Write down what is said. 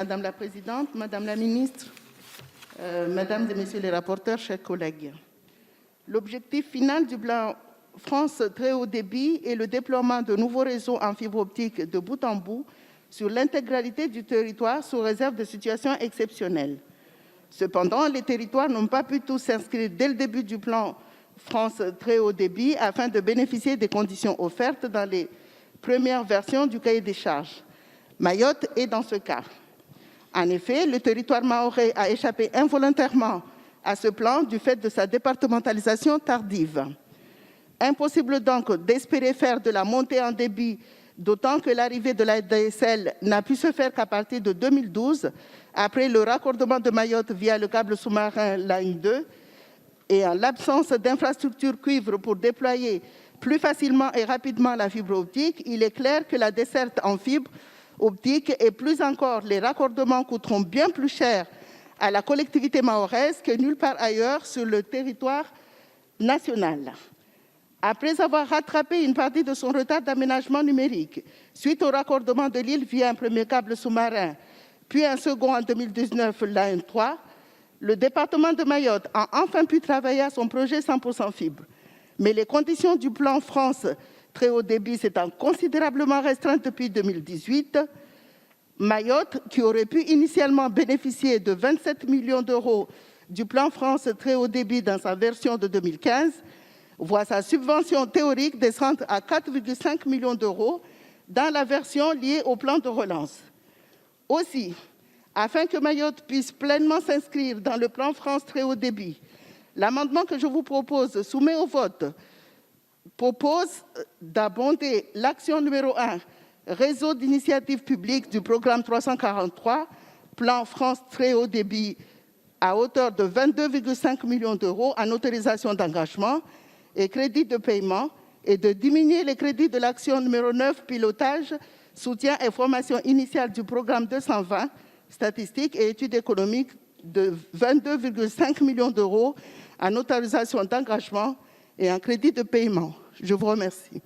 Madame la Présidente, Madame la Ministre, Mesdames et Messieurs les rapporteurs, chers collègues. L'objectif final du plan France Très Haut Débit est le déploiement de nouveaux réseaux en fibre optique de bout en bout sur l'intégralité du territoire sous réserve de situations exceptionnelles. Cependant, les territoires n'ont pas pu tous s'inscrire dès le début du plan France Très Haut Débit afin de bénéficier des conditions offertes dans les premières versions du cahier des charges. Mayotte est dans ce cas. En effet, le territoire mahorais a échappé involontairement à ce plan du fait de sa départementalisation tardive. Impossible donc d'espérer faire de la montée en débit, d'autant que l'arrivée de la DSL n'a pu se faire qu'à partir de 2012, après le raccordement de Mayotte via le câble sous-marin Line 2, et en l'absence d'infrastructures cuivre pour déployer plus facilement et rapidement la fibre optique, il est clair que la desserte en fibre optique et plus encore les raccordements coûteront bien plus cher à la collectivité mahoraise que nulle part ailleurs sur le territoire national. Après avoir rattrapé une partie de son retard d'aménagement numérique, suite au raccordement de l'île via un premier câble sous-marin, puis un second en 2019, Line 3, le département de Mayotte a enfin pu travailler à son projet 100% fibre. Mais les conditions du plan France Très Haut Débit s'étant considérablement restreintes depuis 2018, Mayotte, qui aurait pu initialement bénéficier de 27 millions d'euros du plan France Très Haut Débit dans sa version de 2015, voit sa subvention théorique descendre à 4,5 millions d'euros dans la version liée au plan de relance. Aussi, afin que Mayotte puisse pleinement s'inscrire dans le plan France Très Haut Débit, l'amendement que je vous propose soumet au vote propose d'abonder l'action numéro 1, réseau d'initiatives publiques du programme 343, plan France Très Haut Débit, à hauteur de 22,5 millions d'euros en autorisation d'engagement et crédits de paiement, et de diminuer les crédits de l'action numéro 9, pilotage, soutien et formation initiale du programme 220, statistiques et études économiques, de 22,5 millions d'euros en autorisation d'engagement et en crédit de paiement. Je vous remercie.